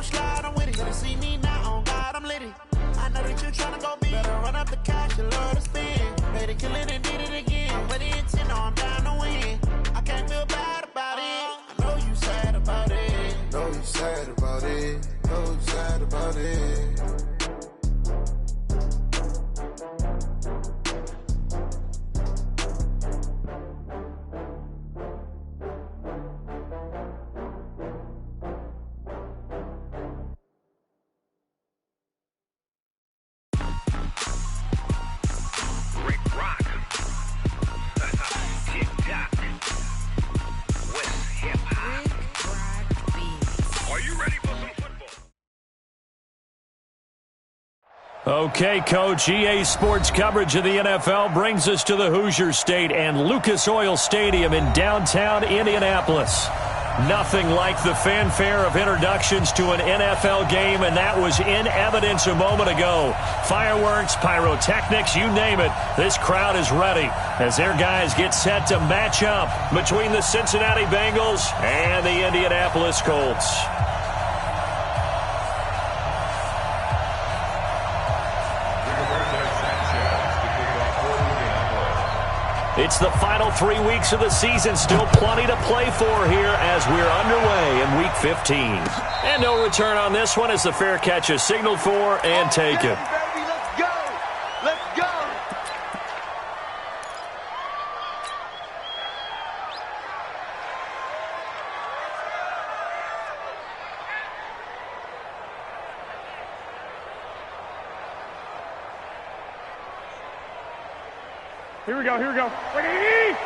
slide, I'm with it. Better see me now, on God, I'm litty. I know that you tryna go big. Better run up the cash, you love to spend. Made it, kill it, and did it again. But the intent, no, I'm down to win. I can't feel bad about it. I know you sad about it. Know you sad about it. Know you sad about it. Okay, Coach, EA Sports coverage of the NFL brings us to the Hoosier State and Lucas Oil Stadium in downtown Indianapolis. Nothing like the fanfare of introductions to an NFL game, and that was in evidence a moment ago. Fireworks, pyrotechnics, you name it. This crowd is ready as their guys get set to match up between the Cincinnati Bengals and the Indianapolis Colts. It's the final 3 weeks of the season. Still plenty to play for here as we're underway in Week 15. And no return on this one as the fair catch is signaled for and taken. Baby, let's go! Let's go! Here we go, here we go. 58,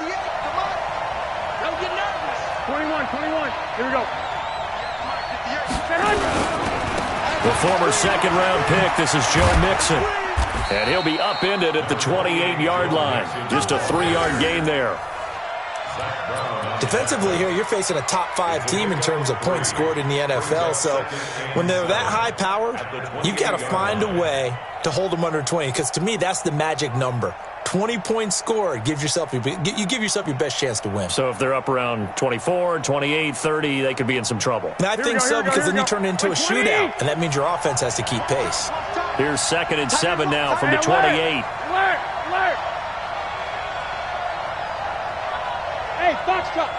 come on. Don't get nervous. 21. Here we go. The former second-round pick, this is Joe Mixon. And he'll be upended at the 28-yard line. Just a 3-yard gain there. Defensively here, you're facing a top-5 team in terms of points scored in the NFL. So when they're that high-powered, you've got to find a way to hold them under 20. Because to me, that's the magic number. 20 points scored, you give yourself your best chance to win. So if they're up around 24, 28, 30, they could be in some trouble. I think so, because then you turn it into a shootout, and that means your offense has to keep pace. Here's 2nd and 7 now from the 28. Alert! Hey, box truck!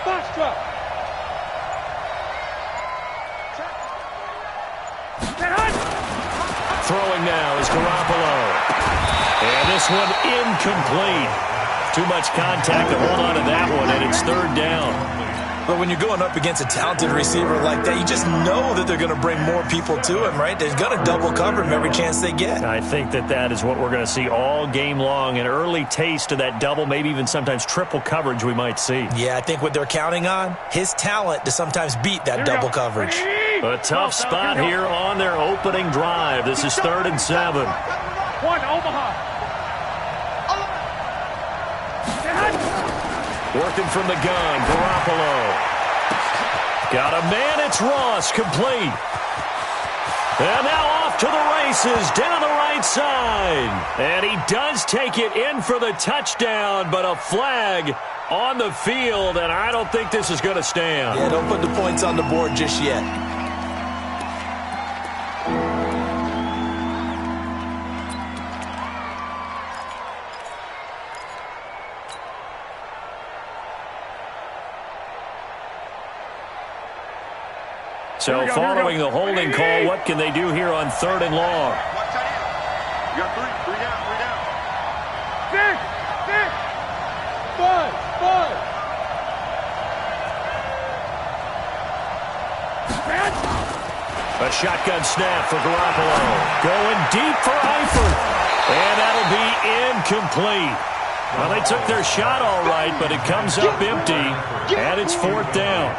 Throwing now is Garoppolo. And this one incomplete. Too much contact to hold on to that one, and it's 3rd down. But when you're going up against a talented receiver like that, you just know that they're going to bring more people to him, right? They're going to double cover him every chance they get. I think that is what we're going to see all game long, an early taste of that double, maybe even sometimes triple coverage we might see. Yeah, I think what they're counting on, his talent to sometimes beat that double coverage. A tough spot here on their opening drive. This is 3rd and 7. One, Omaha. Working from the gun, Garoppolo. Got a man, it's Ross, complete. And now off to the races, down the right side. And he does take it in for the touchdown, but a flag on the field, and I don't think this is going to stand. Yeah, don't put the points on the board just yet. So following the holding call, what can they do here on 3rd and long? You got three down. Six. Five. A shotgun snap for Garoppolo. Going deep for Eifert. And that'll be incomplete. Well, they took their shot all right, but it comes up empty, and it's 4th down.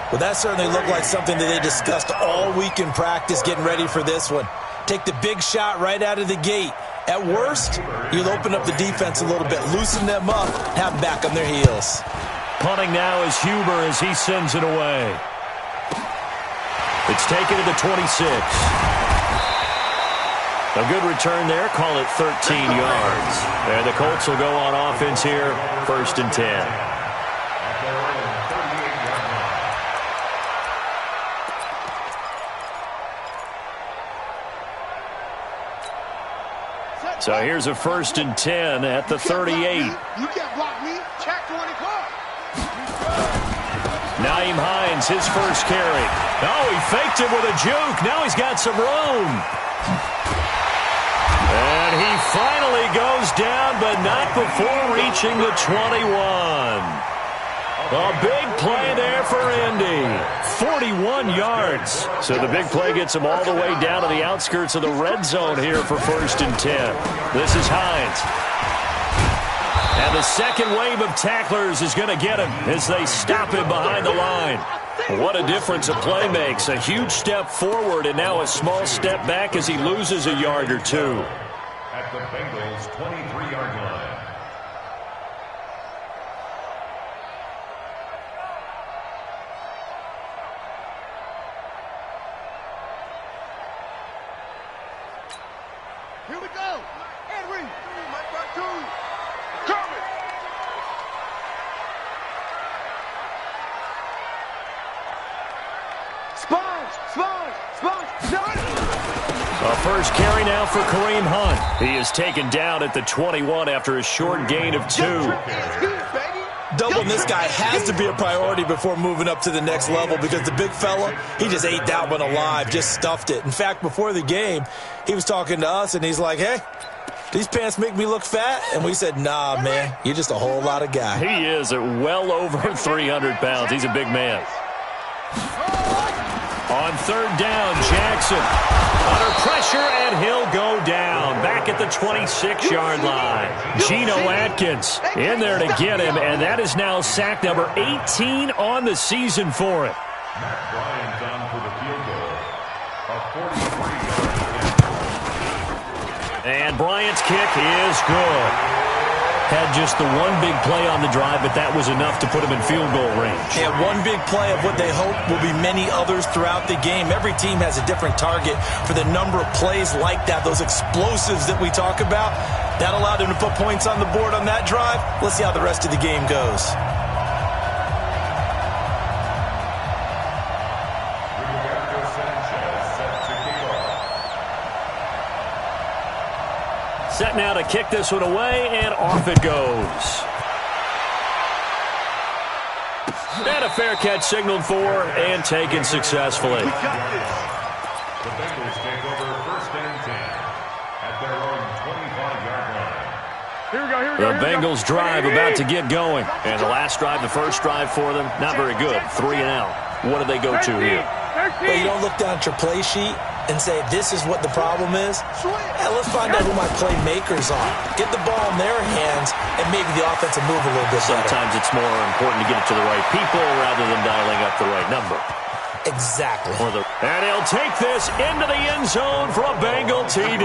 Well, that certainly looked like something that they discussed all week in practice getting ready for this one. Take the big shot right out of the gate. At worst, you'll open up the defense a little bit, loosen them up, have them back on their heels. Punting now is Huber as he sends it away. It's taken to the 26. A good return there, call it 13 yards. And the Colts will go on offense here, 1st and 10. So here's a 1st and 10 at the 38. You can't block me. Check 24. Naeem Hines, his first carry. Oh, he faked it with a juke. Now he's got some room. And he finally goes down, but not before reaching the 21. A big play there for Indy. 41 yards. So the big play gets him all the way down to the outskirts of the red zone here for 1st and 10. This is Hines. And the second wave of tacklers is going to get him as they stop him behind the line. What a difference a play makes. A huge step forward and now a small step back as he loses a yard or two. At the Bengals' 23-yard line. Here we go. Henry. My platoon. Coming. Sponge. A first carry now for Kareem Hunt. He is taken down at the 21 after a short gain of 2. Doubling this guy has to be a priority before moving up to the next level because the big fella, he just ate that one alive, just stuffed it. In fact, before the game, he was talking to us, and he's like, hey, these pants make me look fat? And we said, nah, man, you're just a whole lot of guy. He is at well over 300 pounds. He's a big man. On 3rd down, Jackson under pressure, and he'll go down back at the 26-yard line. Geno Atkins in there to get him, and that is now sack number 18 on the season for him. Matt Bryant down for the field goal. A 43-yard. And Bryant's kick is good. Had just the one big play on the drive, but that was enough to put him in field goal range. Yeah, one big play of what they hope will be many others throughout the game. Every team has a different target for the number of plays like that, those explosives that we talk about. That allowed him to put points on the board on that drive. Let's see how the rest of the game goes. Roberto Sanchez set to kick off. Set now to kick this one away, and off it goes. And a fair catch signaled for and taken successfully. The Bengals take over 1st and 10 at their own 25-yard line. Here we go. The Bengals drive about to get going. And the last drive, the first drive for them, not very good. 3 and out. What do they go to here? Well, you don't look down at your play sheet and say, this is what the problem is. Yeah, let's find out who my playmakers are. Get the ball in their hands and maybe the offense will move a little bit better. Sometimes it's more important to get it to the right people rather than dialing up the right number. Exactly. And he'll take this into the end zone for a Bengal TD.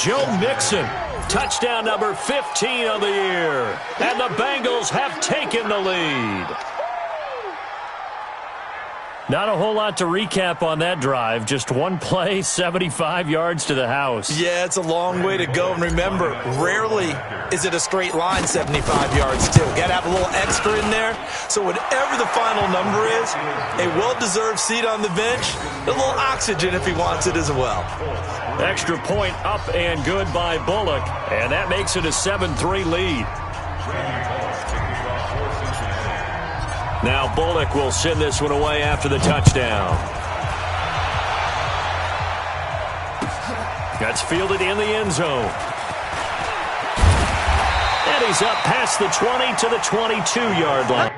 Joe Mixon, touchdown number 15 of the year. And the Bengals have taken the lead. Not a whole lot to recap on that drive. Just one play, 75 yards to the house. Yeah, it's a long way to go. And remember, rarely is it a straight line 75 yards, too. Got to have a little extra in there. So whatever the final number is, a well-deserved seat on the bench, a little oxygen if he wants it as well. Extra point up and good by Bullock. And that makes it a 7-3 lead. Now Bullock will send this one away after the touchdown. That's fielded in the end zone. And he's up past the 20 to the 22-yard line.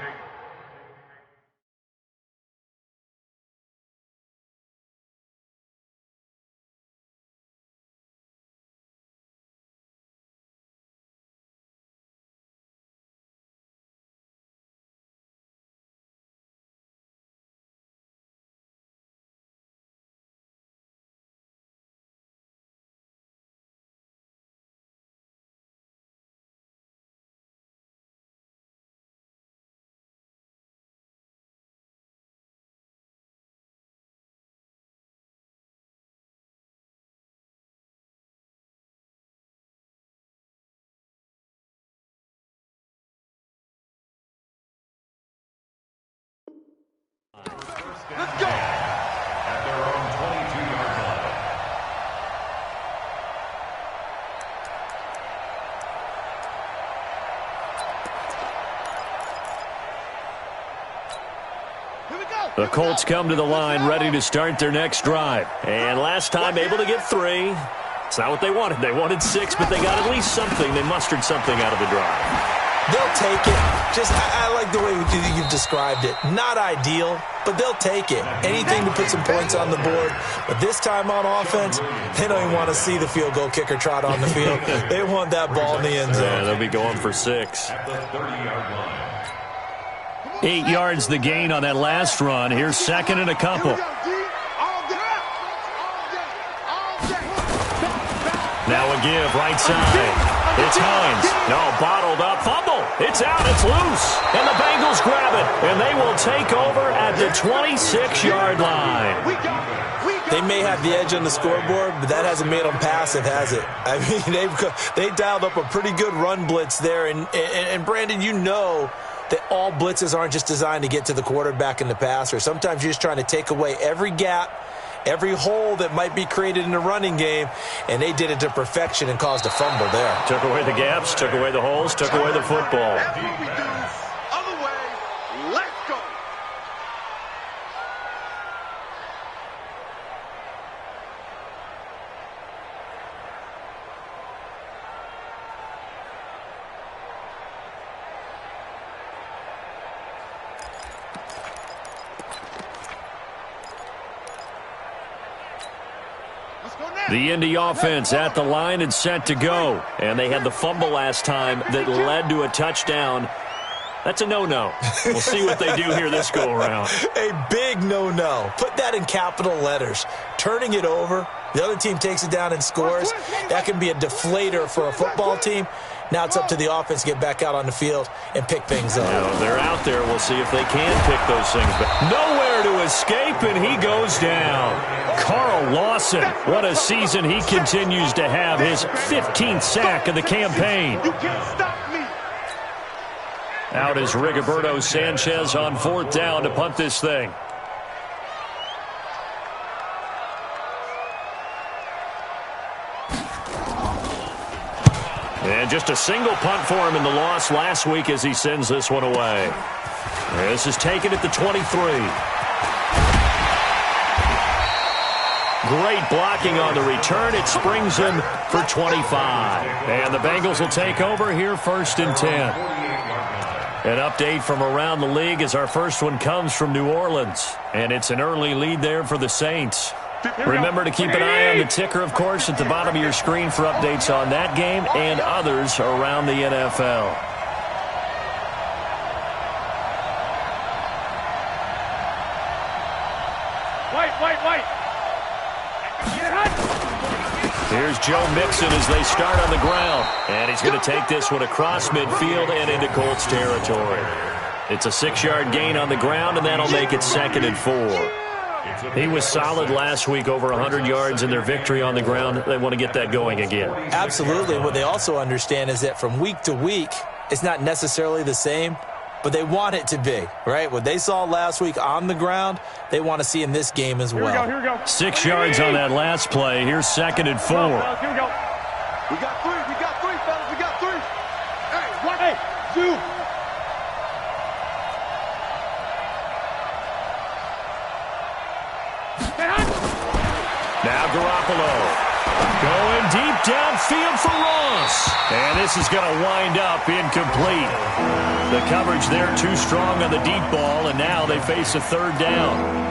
Let's go. At their own 22-yard line. 1 The Colts come to the line ready to start their next drive. And last time able to get 3. It's not what they wanted. They wanted 6, but they got at least something. They mustered something out of the drive. They'll take it. I like the way you've described it. Not ideal, but they'll take it. Anything to put some points on the board. But this time on offense, they don't even want to see the field goal kicker trot on the field. They want that ball in the end zone. Yeah, they'll be going for 6. 8 yards the gain on that last run. Here's second and a couple. Now a give, right side. It's Hines. No, bottled up. Fumble. It's out. It's loose. And the Bengals grab it. And they will take over at the 26-yard line. They may have the edge on the scoreboard, but that hasn't made them passive, has it? I mean, they dialed up a pretty good run blitz there. And Brandon, you know that all blitzes aren't just designed to get to the quarterback and the passer. Sometimes you're just trying to take away every gap, every hole that might be created in the running game, and they did it to perfection and caused a fumble there. Took away the gaps, took away the holes, took away the football. That's what we do. Other way, let's go. The Indy offense at the line and set to go. And they had the fumble last time that led to a touchdown. That's a no-no. We'll see what they do here this go-around. A big no-no. Put that in capital letters. Turning it over, the other team takes it down and scores. That can be a deflator for a football team. Now it's up to the offense to get back out on the field and pick things up. Now, they're out there. We'll see if they can pick those things. But nowhere to escape, and he goes down. Carl Lawson, what a season he continues to have. His 15th sack of the campaign. You can't stop me. Out is Rigoberto Sanchez on 4th down to punt this thing. And just a single punt for him in the loss last week as he sends this one away. This is taken at the 23. Great blocking on the return. It springs him for 25. And the Bengals will take over here 1st and 10. An update from around the league as our first one comes from New Orleans. And it's an early lead there for the Saints. Remember to keep an eye on the ticker, of course, at the bottom of your screen for updates on that game and others around the NFL. Wait. Here's Joe Mixon as they start on the ground. And he's going to take this one across midfield and into Colts territory. It's a 6-yard gain on the ground, and that'll make it 2nd and 4. He was solid last week, over 100 yards in their victory on the ground. They want to get that going again. Absolutely. What they also understand is that from week to week, it's not necessarily the same, but they want it to be, right? What they saw last week on the ground, they want to see in this game as well. Here we go. 6 yards on that last play. Here's 2nd and 4. Here we go. We got 3, fellas. We got 3. Hey, 1, 2. Now Garoppolo going deep downfield for Ross. And this is going to wind up incomplete. The coverage there too strong on the deep ball, and now they face a 3rd down.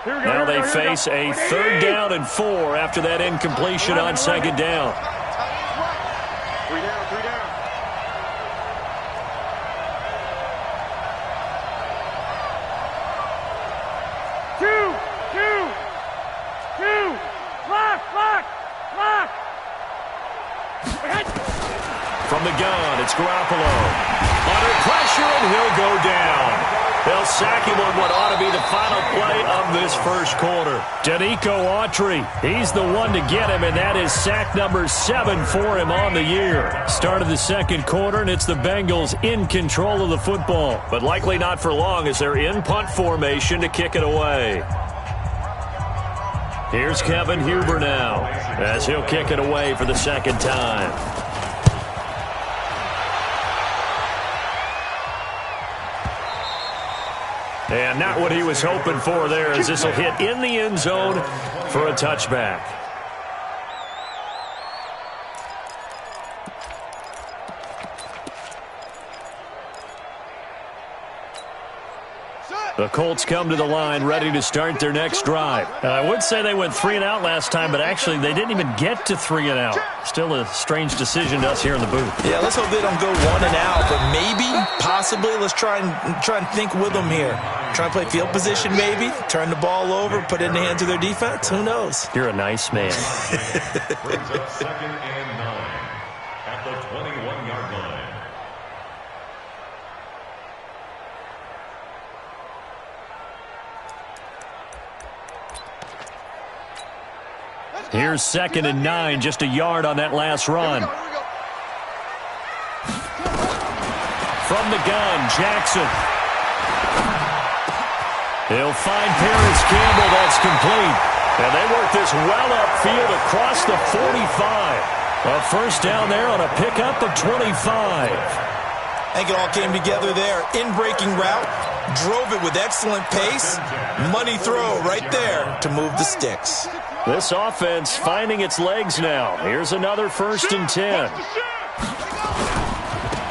Now they face a 3rd down and 4 after that incompletion on 2nd down. 3 down. Two. Lock. From the gun, it's Garoppolo. Under pressure, and he'll go down. They'll sack him on what ought to be the final play of this first quarter. Danico Autry, he's the one to get him, and that is sack number 7 for him on the year. Start of the second quarter, and it's the Bengals in control of the football, but likely not for long as they're in punt formation to kick it away. Here's Kevin Huber now as he'll kick it away for the second time. And not what he was hoping for there, as this will hit in the end zone for a touchback. The Colts come to the line ready to start their next drive. I would say they went 3 and out last time, but actually they didn't even get to 3 and out. Still a strange decision to us here in the booth. Yeah, let's hope they don't go 1 and out, but maybe, possibly, let's try and think with them here. Try and play field position maybe, turn the ball over, put it in the hands of their defense. Who knows? You're a nice man. Brings up 2nd and 9 at the 21-yard line. Here's 2nd and 9, just a yard on that last run. From the gun, Jackson. He'll find Paris Campbell. That's complete. And they work this well upfield across the 45. A first down there on a pickup of 25. I think it all came together there. In-breaking route, drove it with excellent pace. Money throw right there to move the sticks. This offense finding its legs now. Here's another 1st and 10.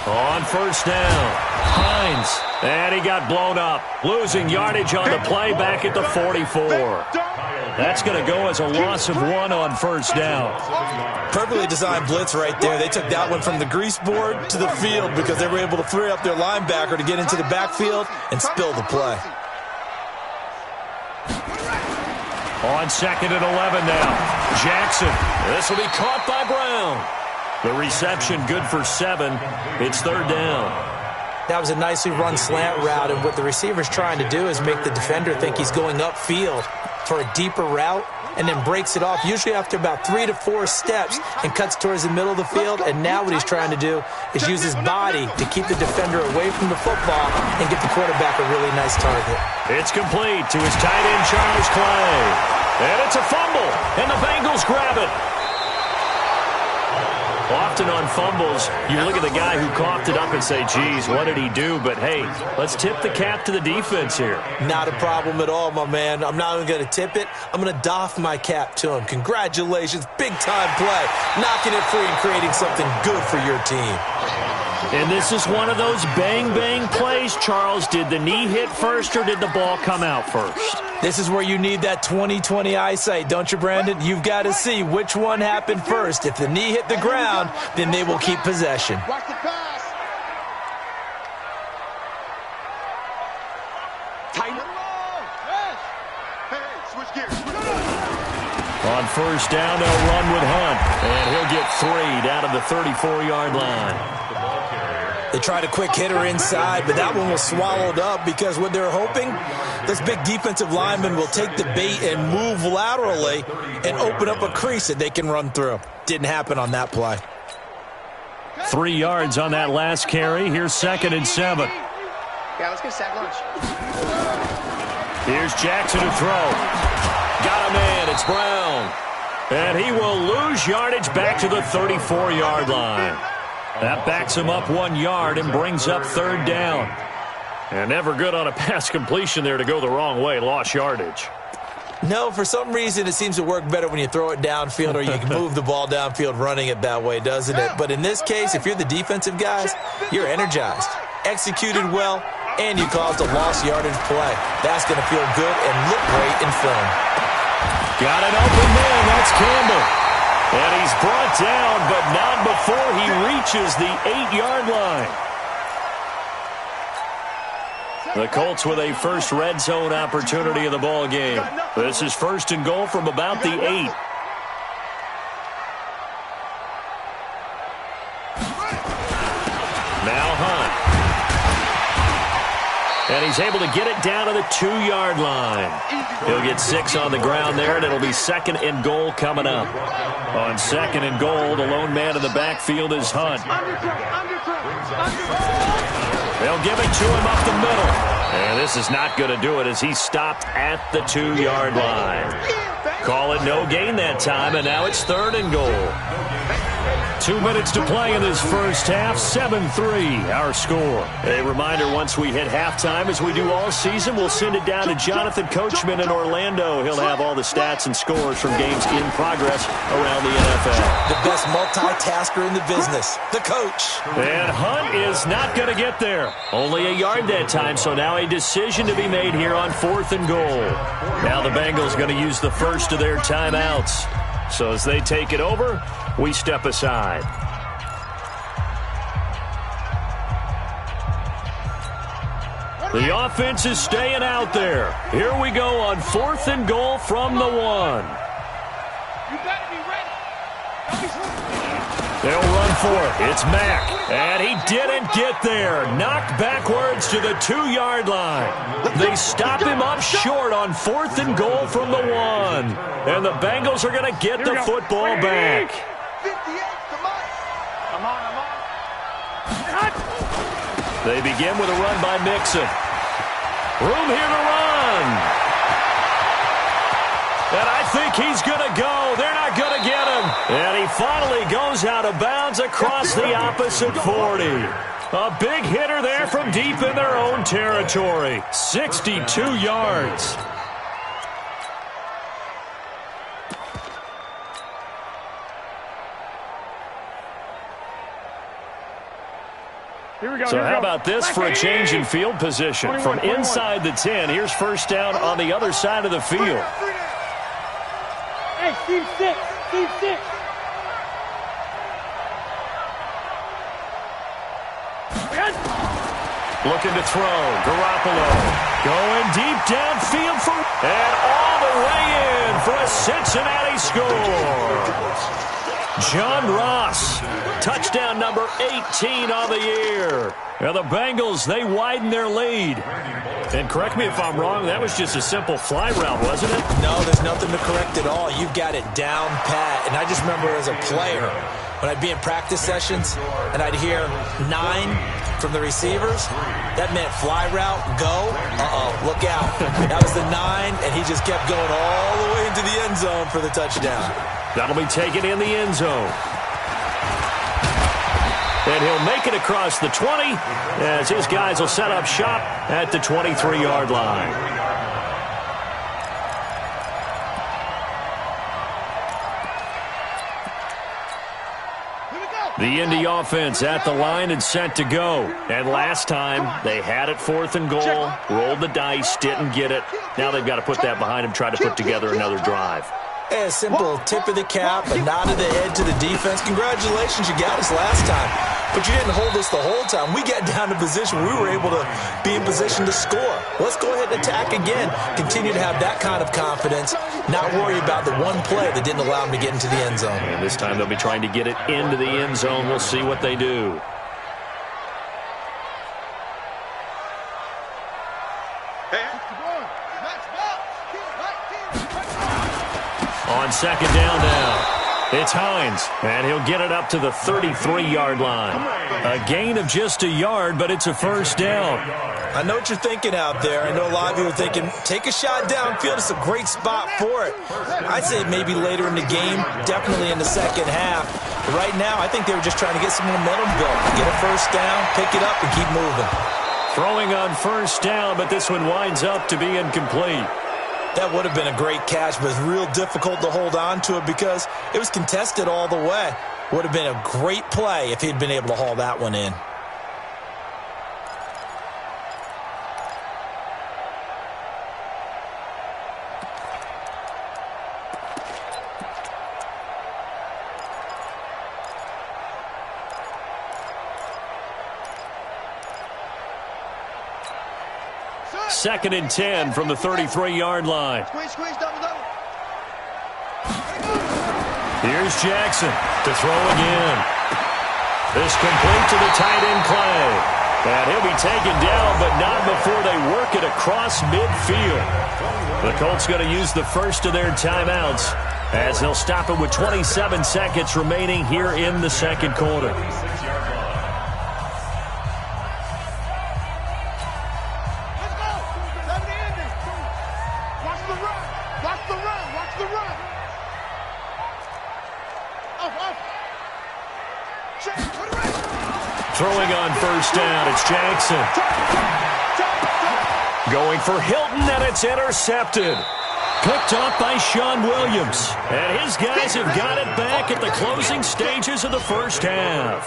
On first down, Hines. And he got blown up. Losing yardage on the play back at the 44. That's going to go as a loss of 1 on first down. Perfectly designed blitz right there. They took that one from the grease board to the field because they were able to free up their linebacker to get into the backfield and spill the play. On 2nd and 11 now. Jackson. This will be caught by Brown. The reception good for 7. It's 3rd down. That was a nicely run slant route, and what the receiver's trying to do is make the defender think he's going upfield for a deeper route and then breaks it off, usually after about 3 to 4 steps, and cuts towards the middle of the field. And now what he's trying to do is use his body to keep the defender away from the football and get the quarterback a really nice target. It's complete to his tight end, Charles Clay. And it's a fumble, and the Bengals grab it. Often on fumbles, you look at the guy who coughed it up and say, geez, what did he do? But, hey, let's tip the cap to the defense here. Not a problem at all, my man. I'm not even going to tip it. I'm going to doff my cap to him. Congratulations. Big-time play. Knocking it free and creating something good for your team. And this is one of those bang-bang plays, Charles. Did the knee hit first or did the ball come out first? This is where you need that 20/20 eyesight, don't you, Brandon? You've got to see which one happened first. If the knee hit the ground, then they will keep possession. Watch the pass. Tighten it. Yes. Hey, switch gears. On first down, they'll run with Hunt. And he'll get 3 down to the 34-yard line. They tried a quick hitter inside, but that one was swallowed up because what they're hoping, this big defensive lineman will take the bait and move laterally and open up a crease that they can run through. Didn't happen on that play. 3 yards on that last carry. Here's 2nd and 7. Yeah, let's get a sack lunch. Here's Jackson to throw. Got a man. It's Brown. And he will lose yardage back to the 34-yard line. That backs him up 1 yard and brings up 3rd down. And never good on a pass completion there to go the wrong way. Lost yardage. No, for some reason it seems to work better when you throw it downfield or you can move the ball downfield running it that way, doesn't it? But in this case, if you're the defensive guys, you're energized, executed well, and you caused a lost yardage play. That's going to feel good and look great in film. Got an open man. That's Campbell. And he's brought down, but not before he reaches the 8-yard line. The Colts with a first red zone opportunity in the ball game. This is 1st and goal from about the 8. Now Hunt. And And he's able to get it down to the 2-yard line. He'll get 6 on the ground there, and it'll be 2nd and goal coming up. On 2nd and goal, the lone man in the backfield is Hunt. They'll give it to him up the middle. And this is not going to do it as he stopped at the 2-yard line. Call it no gain that time, and now it's 3rd and goal. 2 minutes to play in this first half, 7-3 our score. A reminder, once we hit halftime, as we do all season, we'll send it down to Jonathan Coachman in Orlando. He'll have all the stats and scores from games in progress around the NFL. The best multitasker in the business, the coach. And Hunt is not going to get there. Only a yard that time, so now a decision to be made here on 4th and goal. Now the Bengals going to use the first of their timeouts. So as they take it over, we step aside. The offense is staying out there. Here we go on 4th and goal from the 1. You better be ready. They'll run for it. It's Mack. And he didn't get there. Knocked backwards to the 2-yard line. They stop him up short on 4th and goal from the 1. And the Bengals are going to get the football back. 58, come on. They begin with a run by Mixon. Room here to run. And I think he's going to go. They're not going to get him. And he finally goes out of bounds across the opposite 40. A big hitter there from deep in their own territory. 62 yards. So how about this for a change in field position? From inside the 10, here's first down on the other side of the field. Hey, team 6. Team 6. Looking to throw. Garoppolo going deep downfield and all the way in for a Cincinnati score. John Ross, touchdown number 18 on the year. Now the Bengals, they widen their lead. And correct me if I'm wrong, that was just a simple fly route, wasn't it? No, there's nothing to correct at all. You've got it down pat. And I just remember as a player, when I'd be in practice sessions and I'd hear 9 from the receivers, that meant fly route, go, look out. That was the 9, and he just kept going all the way into the end zone for the touchdown. That'll be taken in the end zone. And he'll make it across the 20 as his guys will set up shop at the 23-yard line. The Indy offense at the line and set to go. And last time, they had it 4th and goal, rolled the dice, didn't get it. Now they've got to put that behind them, try to put together another drive. A simple tip of the cap, a nod of the head to the defense. Congratulations, you got us last time. But you didn't hold us the whole time. We got down to position where we were able to be in position to score. Let's go ahead and attack again. Continue to have that kind of confidence. Not worry about the one play that didn't allow them to get into the end zone. And this time they'll be trying to get it into the end zone. We'll see what they do. On second down now, it's Hines, and he'll get it up to the 33-yard line. A gain of just a yard, but it's a first down. I know what you're thinking out there. I know a lot of you are thinking, take a shot downfield. It's a great spot for it. I'd say maybe later in the game, definitely in the second half. But right now, I think they were just trying to get some momentum built. Get a first down, pick it up, and keep moving. Throwing on first down, but this one winds up to be incomplete. That would have been a great catch, but it's real difficult to hold on to it because it was contested all the way. Would have been a great play if he'd been able to haul that one in. Second and 10 from the 33-yard line. Squeeze, double. Here's Jackson to throw again. This complete to the tight end Clay. And he'll be taken down, but not before they work it across midfield. The Colts going to use the first of their timeouts as they'll stop it with 27 seconds remaining here in the second quarter. Throwing on first down, it's Jackson. Going for Hilton, and it's intercepted. Picked off by Sean Williams. And his guys have got it back at the closing stages of the first half.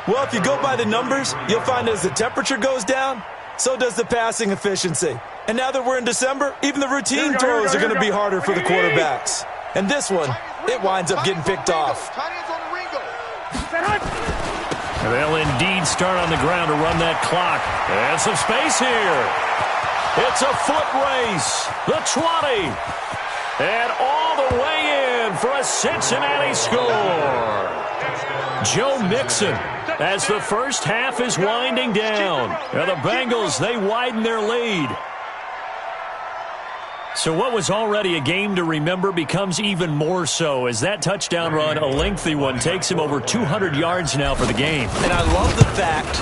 Well, if you go by the numbers, you'll find as the temperature goes down, so does the passing efficiency. And now that we're in December, even the routine throws are going to be harder for the quarterbacks. And this one, it winds up getting picked off. They'll indeed start on the ground to run that clock. And some space here. It's a foot race. The 20. And all the way in for a Cincinnati score. Joe Mixon as the first half is winding down. And the Bengals, they widen their lead. So what was already a game to remember becomes even more so as that touchdown run, a lengthy one, takes him over 200 yards now for the game. And I love the fact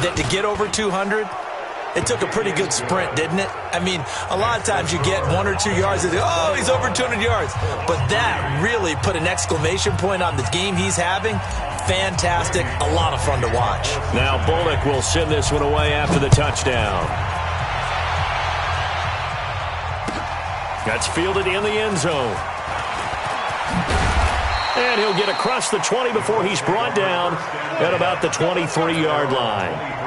that to get over 200, it took a pretty good sprint, didn't it? I mean, a lot of times you get 1 or 2 yards and oh, he's over 200 yards. But that really put an exclamation point on the game he's having. Fantastic. A lot of fun to watch. Now Bullock will send this one away after the touchdown. That's fielded in the end zone. And he'll get across the 20 before he's brought down at about the 23-yard line.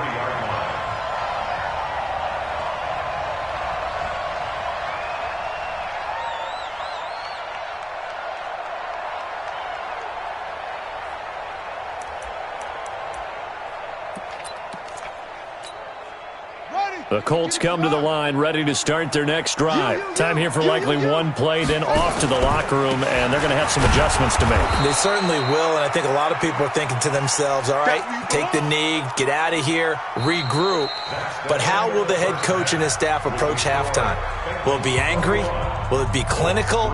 The Colts come to the line ready to start their next drive. Time here for likely one play, then off to the locker room, and they're going to have some adjustments to make. They certainly will, and I think a lot of people are thinking to themselves, all right, take the knee, get out of here, regroup. But how will the head coach and his staff approach halftime? Will it be angry? Will it be clinical?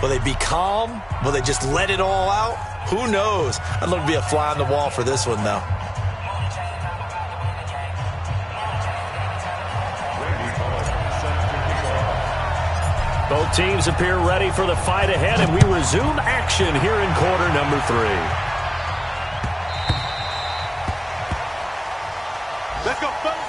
Will they be calm? Will they just let it all out? Who knows? I'd love to be a fly on the wall for this one, though. Both teams appear ready for the fight ahead, and we resume action here in quarter number 3. Let's go, fellas.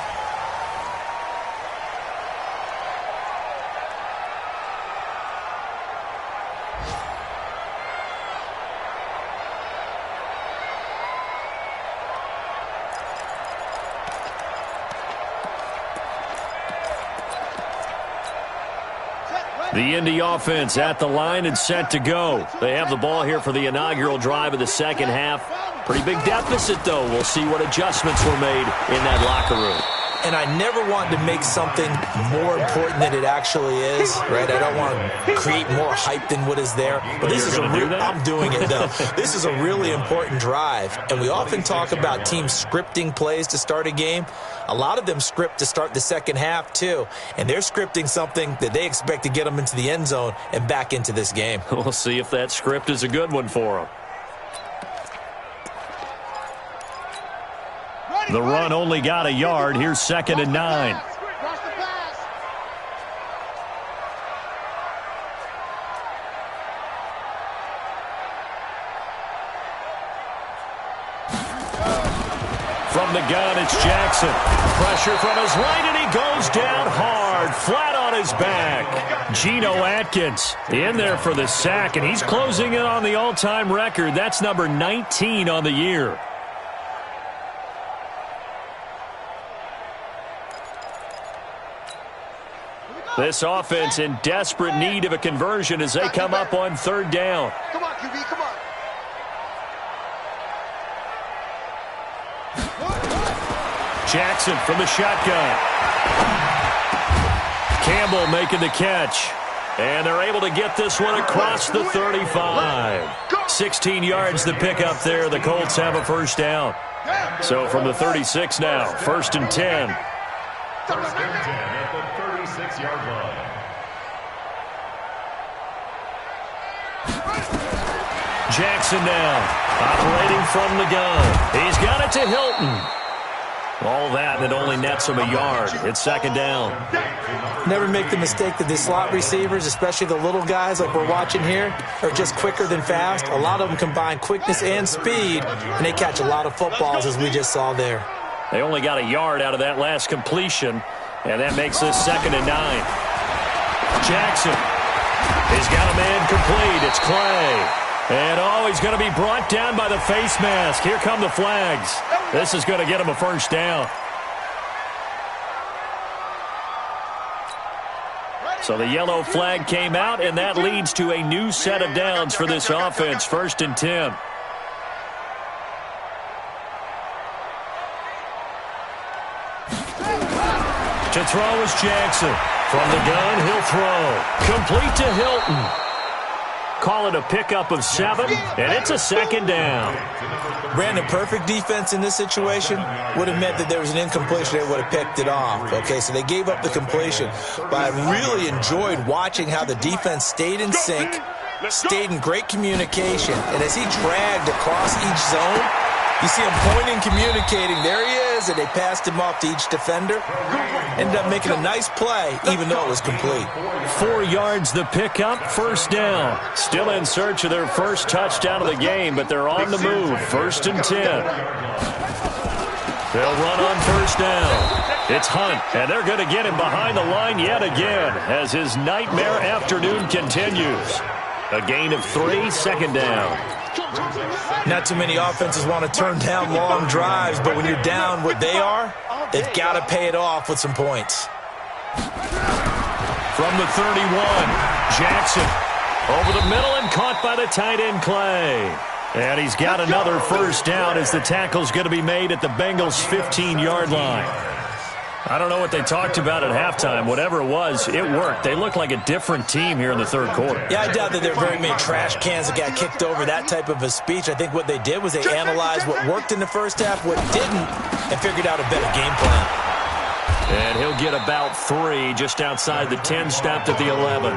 The Indy offense at the line and set to go. They have the ball here for the inaugural drive of the second half. Pretty big deficit, though. We'll see what adjustments were made in that locker room. And I never want to make something more important than it actually is, right? I don't want to create more hype than what is there. But this is I'm doing it, though. This is a really important drive. And we often talk about teams scripting plays to start a game. A lot of them script to start the second half, too. And they're scripting something that they expect to get them into the end zone and back into this game. We'll see if that script is a good one for them. The run only got a yard. Here's 2nd and 9. From the gun, it's Jackson. Pressure from his right, and he goes down hard, flat on his back. Geno Atkins in there for the sack, and he's closing in on the all-time record. That's number 19 on the year. This offense in desperate need of a conversion as they come up on 3rd down. Come on, QB, come on. Jackson from the shotgun. Campbell making the catch. And they're able to get this one across the 35. 16 yards the pick up there. The Colts have a first down. So from the 36 now, 1st and 10. 1st and 10 at the 36-yard line. Jackson now, operating from the gun. He's got it to Hilton. All that only nets him a yard. It's 2nd down. Never make the mistake that the slot receivers, especially the little guys like we're watching here, are just quicker than fast. A lot of them combine quickness and speed, and they catch a lot of footballs, as we just saw there. They only got a yard out of that last completion, and that makes this 2nd and 9. Jackson. He's got a man complete. It's Clay. And, he's going to be brought down by the face mask. Here come the flags. This is going to get him a 1st down. So the yellow flag came out, and that leads to a new set of downs for this offense. 1st and 10. To throw is Jackson. From the gun, he'll throw. Complete to Hilton. Call it a pickup of 7, and it's a 2nd down. Brandon, perfect defense in this situation would have meant that there was an incompletion. They would have picked it off. Okay, so they gave up the completion. But I really enjoyed watching how the defense stayed in sync, stayed in great communication. And as he dragged across each zone, you see him pointing, communicating. There he is, and they passed him off to each defender. Ended up making a nice play, even though it was complete. 4 yards the pickup, 1st down. Still in search of their first touchdown of the game, but they're on the move. 1st and 10. They'll run on 1st down. It's Hunt, and they're going to get him behind the line yet again as his nightmare afternoon continues. A gain of 3, 2nd down. Not too many offenses want to turn down long drives, but when you're down what they are, they've got to pay it off with some points. From the 31, Jackson over the middle and caught by the tight end Clay. And he's got another 1st down as the tackle's going to be made at the Bengals' 15-yard line. I don't know what they talked about at halftime. Whatever it was, it worked. They look like a different team here in the 3rd quarter. Yeah, I doubt that there are very many trash cans that got kicked over, that type of a speech. I think what they did was they analyzed what worked in the 1st half, what didn't, and figured out a better game plan. And he'll get about 3 just outside the 10, stopped at the 11.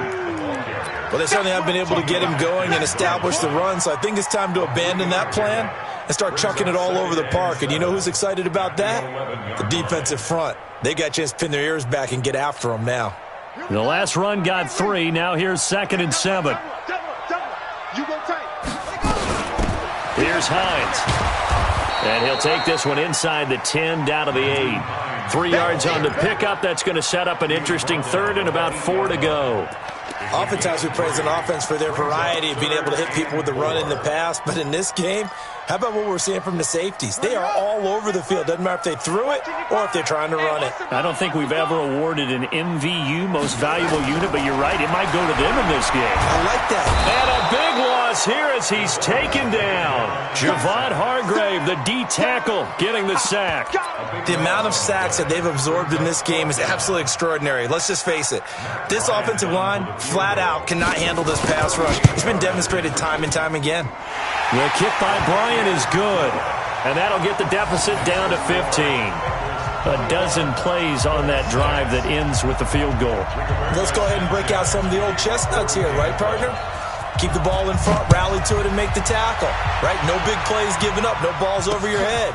Well, they certainly have been able to get him going and establish the run, so I think it's time to abandon that plan and start chucking it all over the park. And you know who's excited about that? The defensive front. They got a chance to pin their ears back and get after him now. The last run got 3. Now here's 2nd and 7. Here's Hines. And he'll take this one inside the 10, down to the 8. 3 yards on the pickup. That's going to set up an interesting 3rd and about 4 to go. Oftentimes we praise an offense for their variety of being able to hit people with the run in the past. But in this game, how about what we're seeing from the safeties? They are all over the field. Doesn't matter if they threw it or if they're trying to run it. I don't think we've ever awarded an MVU, most valuable unit, but you're right. It might go to them in this game. I like that. And a big loss here as he's taken down. Javon Hargrave, the D tackle, getting the sack. The amount of sacks that they've absorbed in this game is absolutely extraordinary. Let's just face it. This offensive line, flat out, cannot handle this pass rush. It's been demonstrated time and time again. The kick by Bryant is good, and that'll get the deficit down to 15. A dozen plays on that drive that ends with the field goal. Let's go ahead and break out some of the old chestnuts here, right, partner? Keep the ball in front, rally to it, and make the tackle, right? No big plays given up, no balls over your head.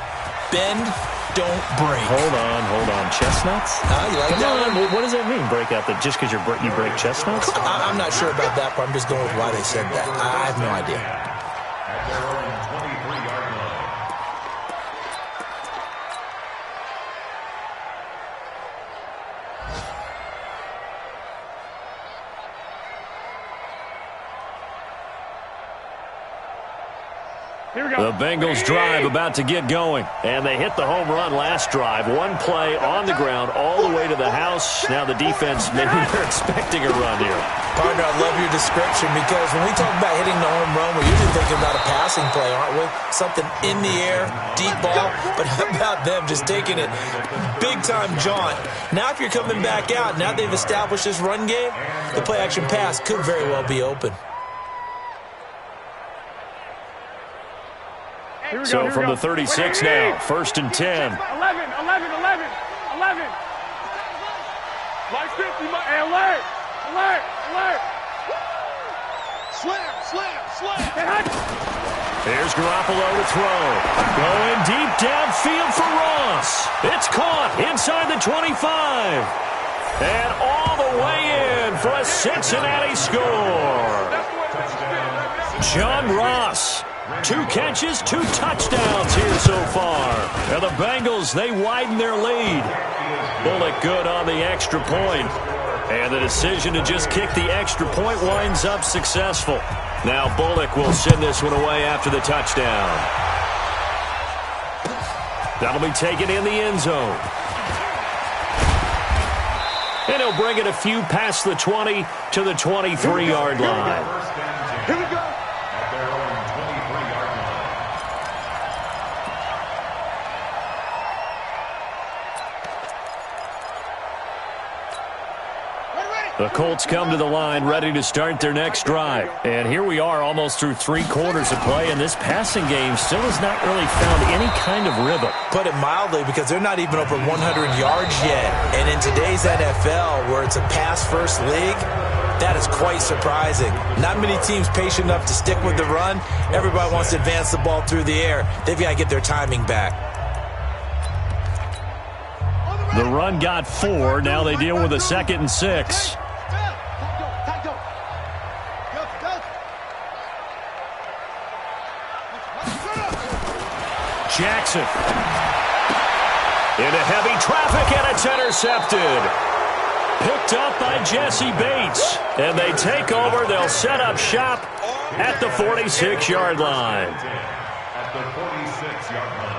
Bend, don't break. Hold on. Chestnuts? You like that one? What does that mean, break out? Just because you break chestnuts? I'm not sure about that part. I'm just going with why they said that. I have no idea. At their own 23-yard line. Here we go. The Bengals drive about to get going, and they hit the home run last drive. One play on the ground all the way to the house. Now the defense, maybe they're expecting a run here. Partner, I love your description because when we talk about hitting the home run, we're usually thinking about a passing play, aren't we? Something in the air, deep ball, but how about them just taking it big-time jaunt? Now if you're coming back out, now they've established this run game, the play-action pass could very well be open. So from the 36 now, 1st and 10. 11. Like 50, hey, alert. Slam. Here's Garoppolo to throw. Going deep downfield for Ross. It's caught inside the 25. And all the way in for a Cincinnati score. John Ross. 2 catches, 2 touchdowns here so far. And the Bengals, they widen their lead. Bullock good on the extra point. And the decision to just kick the extra point winds up successful. Now Bullock will send this one away after the touchdown. That'll be taken in the end zone. And he'll bring it a few past the 20 to the 23-yard line. Here we go. At their own 23-yard line. The Colts come to the line ready to start their next drive. And here we are almost through 3 quarters of play, and this passing game still has not really found any kind of rhythm. Put it mildly, because they're not even over 100 yards yet. And in today's NFL, where it's a pass-first league, that is quite surprising. Not many teams patient enough to stick with the run. Everybody wants to advance the ball through the air. They've got to get their timing back. The run got 4. Now they deal with a 2nd and 6. Jackson. Into heavy traffic, and it's intercepted. Picked up by Jesse Bates. And they take over. They'll set up shop at the 46-yard line. At the 46-yard line.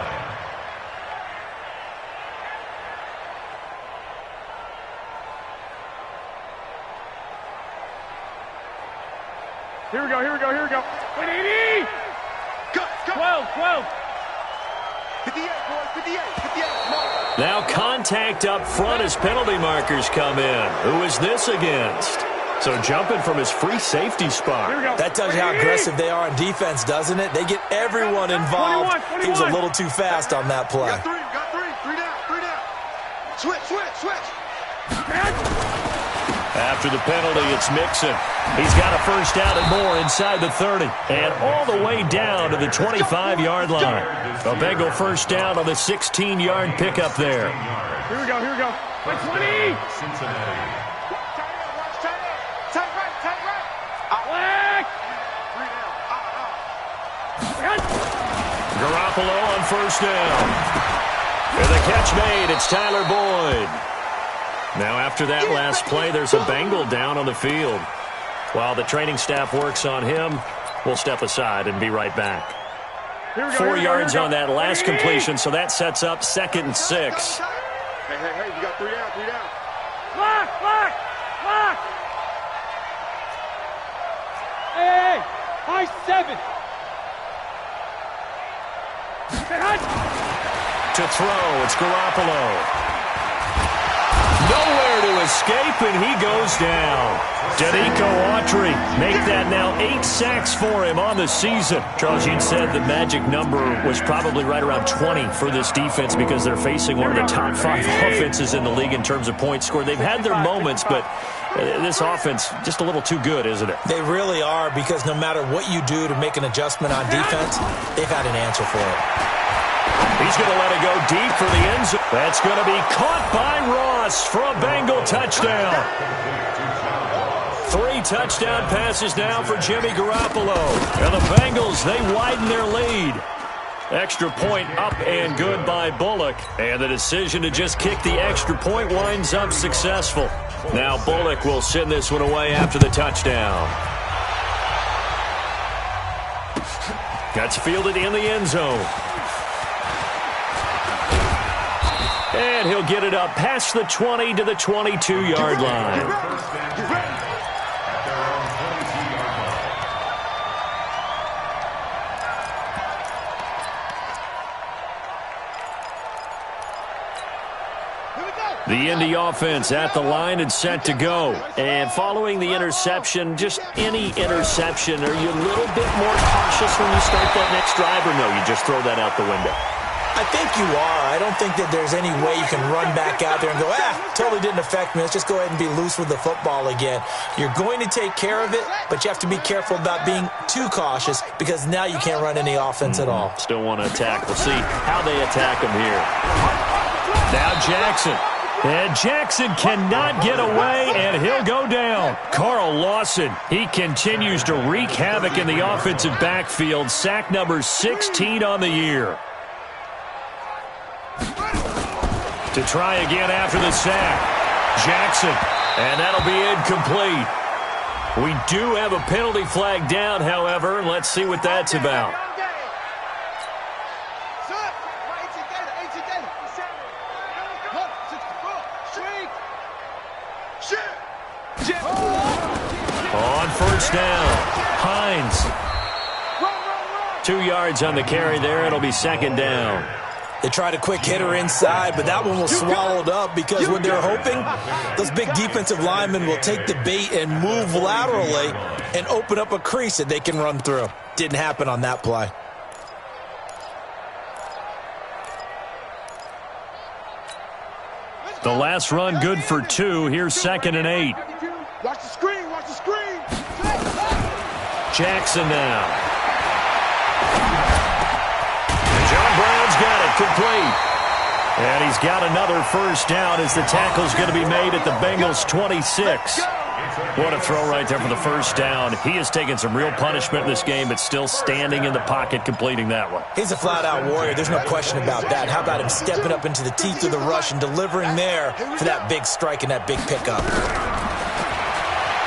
Here we go. Wait, 80. Go. 12. 58, boys, 58. Now contact up front as penalty markers come in. Who is this against? So jumping from his free safety spot. Here we go. That tells you how aggressive they are on defense, doesn't it? They get everyone involved. 21. He was a little too fast on that play. Got three. 3 down. Switch. After the penalty, it's Mixon. He's got a first down and more inside the 30. And all the way down to the 25-yard line. A Bengal first down on the 16-yard pickup there. Here we go. Wait, 20. Cincinnati. Tight right. Black. 3 down. Garoppolo on first down. And the catch made. It's Tyler Boyd. Now after that last play, there's a Bengal down on the field. While the training staff works on him, we'll step aside and be right back. 4 yards on that last completion, so that sets up 2nd and 6. Hey, you got 3 down. Block. Hey, high 7. To throw, it's Garoppolo. Nowhere to escape, and he goes down. Danico Autry make that now 8 sacks for him on the season. Charles, you'd said the magic number was probably right around 20 for this defense because they're facing one of the top 5 offenses in the league in terms of points scored. They've had their moments, but this offense just a little too good, isn't it? They really are, because no matter what you do to make an adjustment on defense, they've had an answer for it. He's going to let it go deep for the end zone. That's going to be caught by Ross for a Bengal touchdown. 3 touchdown passes now for Jimmy Garoppolo. And the Bengals, they widen their lead. Extra point up and good by Bullock. And the decision to just kick the extra point winds up successful. Now Bullock will send this one away after the touchdown. That's fielded in the end zone. And he'll get it up past the 20 to the 22-yard line. The Indy offense at the line and set to go. And following the interception, just any interception, are you a little bit more cautious when you start that next drive, or no, you just throw that out the window? I think you are. I don't think that there's any way you can run back out there and go, totally didn't affect me. Let's just go ahead and be loose with the football again. You're going to take care of it, but you have to be careful about being too cautious because now you can't run any offense at all. Still want to attack. We'll see how they attack him here. Now Jackson. And Jackson cannot get away, and he'll go down. Carl Lawson, he continues to wreak havoc in the offensive backfield. Sack number 16 on the year. To try again after the sack. Jackson, and that'll be incomplete. We do have a penalty flag down, however. Let's see what that's about. On first down, Hines. 2 yards on the carry there. It'll be second down. They tried a quick hitter inside, but that one was swallowed up because when they're hoping, those big defensive linemen will take the bait and move laterally and open up a crease that they can run through. Didn't happen on that play. The last run good for 2. Here's 2nd and 8. Watch the screen, watch the screen. Jackson now. John Brown's got it complete. And he's got another first down as the tackle's going to be made at the Bengals' 26. What a throw right there for the first down. He has taken some real punishment in this game, but still standing in the pocket completing that one. He's a flat-out warrior. There's no question about that. How about him stepping up into the teeth of the rush and delivering there for that big strike and that big pickup.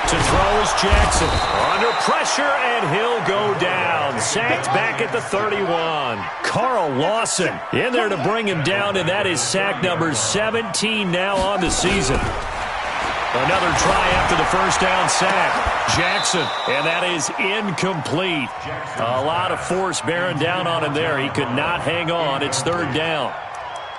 To throw is Jackson. Under pressure, and he'll go down. Sacked back at the 31. Carl Lawson in there to bring him down, and that is sack number 17 now on the season. Another try after the first down sack. Jackson, and that is incomplete. A lot of force bearing down on him there. He could not hang on. It's third down.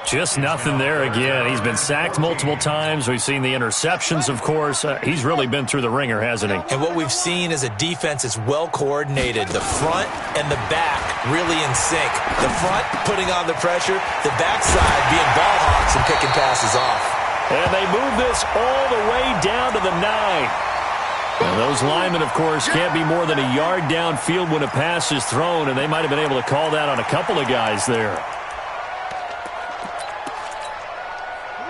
Just nothing there again. He's been sacked multiple times. We've seen the interceptions, of course. He's really been through the ringer, hasn't he? And what we've seen is a defense that's well coordinated. The front and the back really in sync. The front putting on the pressure, the backside being ball hawks and picking passes off. And they move this all the way down to the 9. And those linemen, of course, can't be more than a yard downfield when a pass is thrown, and they might have been able to call that on a couple of guys there.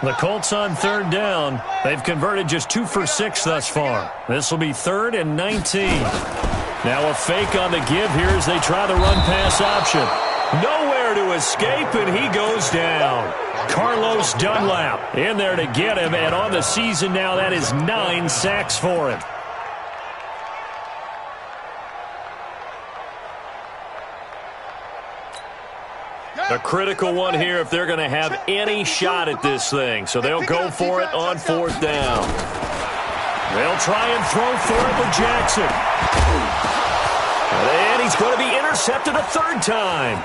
The Colts on third down. They've converted just 2 for 6 thus far. This will be 3rd and 19. Now a fake on the give here as they try the run-pass option. Nowhere to escape, and he goes down. Carlos Dunlap in there to get him, and on the season now, that is 9 sacks for him. A critical one here if they're going to have any shot at this thing. So they'll go for it on 4th down. They'll try and throw for it with Jackson. And he's going to be intercepted a 3rd time.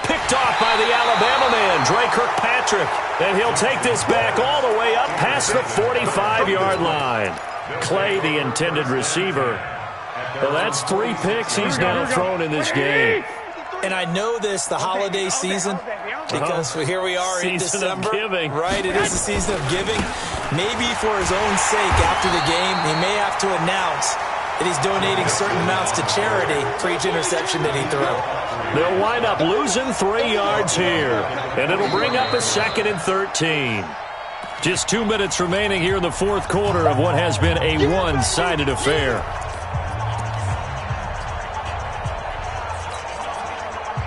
Picked off by the Alabama man, Dre Kirkpatrick. And he'll take this back all the way up past the 45-yard line. Clay, the intended receiver. Well, that's 3 picks he's now thrown in this game. And I know this, the holiday season, because here we are in December. Season of giving. Right, it is the season of giving. Maybe for his own sake after the game, he may have to announce that he's donating certain amounts to charity for each interception that he threw. They'll wind up losing 3 yards here, and it'll bring up a 2nd and 13. Just 2 minutes remaining here in the 4th quarter of what has been a one-sided affair.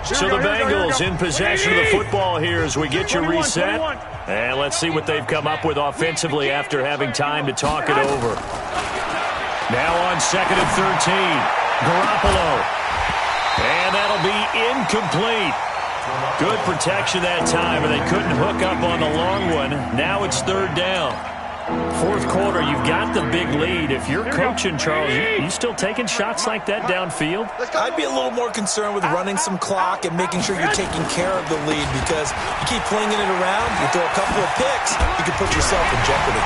So the Bengals in possession of the football here as we get you reset. And let's see what they've come up with offensively after having time to talk it over. Now on 2nd and 13. Garoppolo. And that'll be incomplete. Good protection that time, but they couldn't hook up on the long one. Now it's 3rd down. Fourth quarter, you've got the big lead. If you're coaching, Charles, you still taking shots like that downfield? I'd be a little more concerned with running some clock and making sure you're taking care of the lead, because you keep flinging it around, you throw a couple of picks, you can put yourself in jeopardy.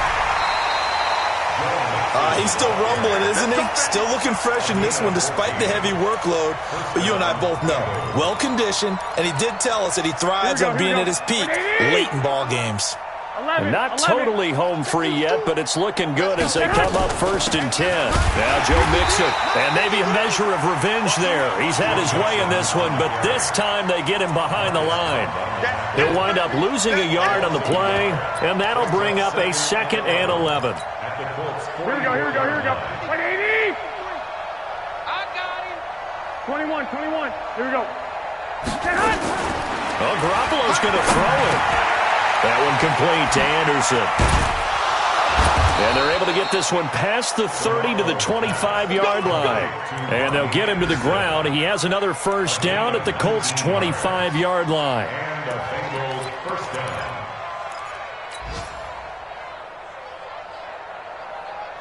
He's still rumbling, isn't he? Still looking fresh in this one despite the heavy workload. But you and I both know, well-conditioned, and he did tell us that he thrives on being at his peak late in ball games. Not totally home free yet, but it's looking good as they come up 1st and 10. Now Joe Mixon, and maybe a measure of revenge there. He's had his way in this one, but this time they get him behind the line. He'll wind up losing a yard on the play, and that'll bring up a 2nd and 11. Here we go. 180. I got him. 21. Here we go. Well, Garoppolo's going to throw it. That one complete to Anderson. And they're able to get this one past the 30 to the 25-yard line. And they'll get him to the ground. He has another first down at the Colts' 25-yard line. And the Bengals first down.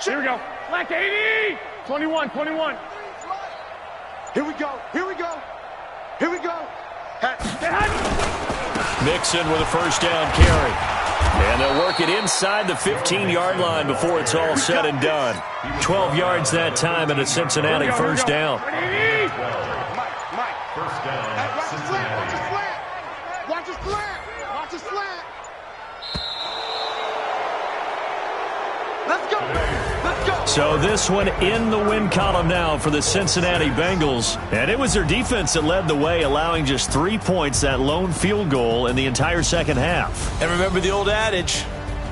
Here we go. Black 80. 21. Here we go. Mixon with a first down carry. And they'll work it inside the 15-yard line before it's all said and done. 12 yards that time and a Cincinnati first down. Mike. First down, Cincinnati. Watch a slant. Let's go. So this one in the win column now for the Cincinnati Bengals. And it was their defense that led the way, allowing just 3 points, that lone field goal in the entire second half. And remember the old adage,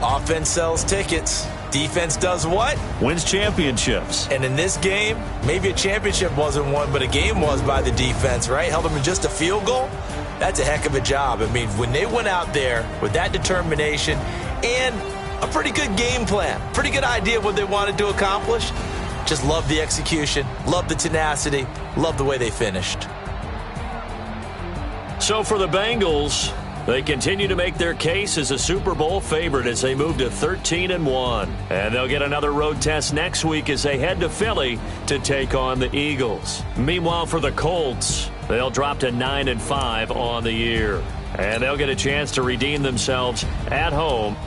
offense sells tickets. Defense does what? Wins championships. And in this game, maybe a championship wasn't won, but a game was by the defense, right? Held them to just a field goal. That's a heck of a job. I mean, when they went out there with that determination and a pretty good game plan, pretty good idea of what they wanted to accomplish, just love the execution, love the tenacity, love the way they finished. So for the Bengals, they continue to make their case as a Super Bowl favorite as they move to 13-1. And they'll get another road test next week as they head to Philly to take on the Eagles. Meanwhile, for the Colts, they'll drop to 9-5 on the year. And they'll get a chance to redeem themselves at home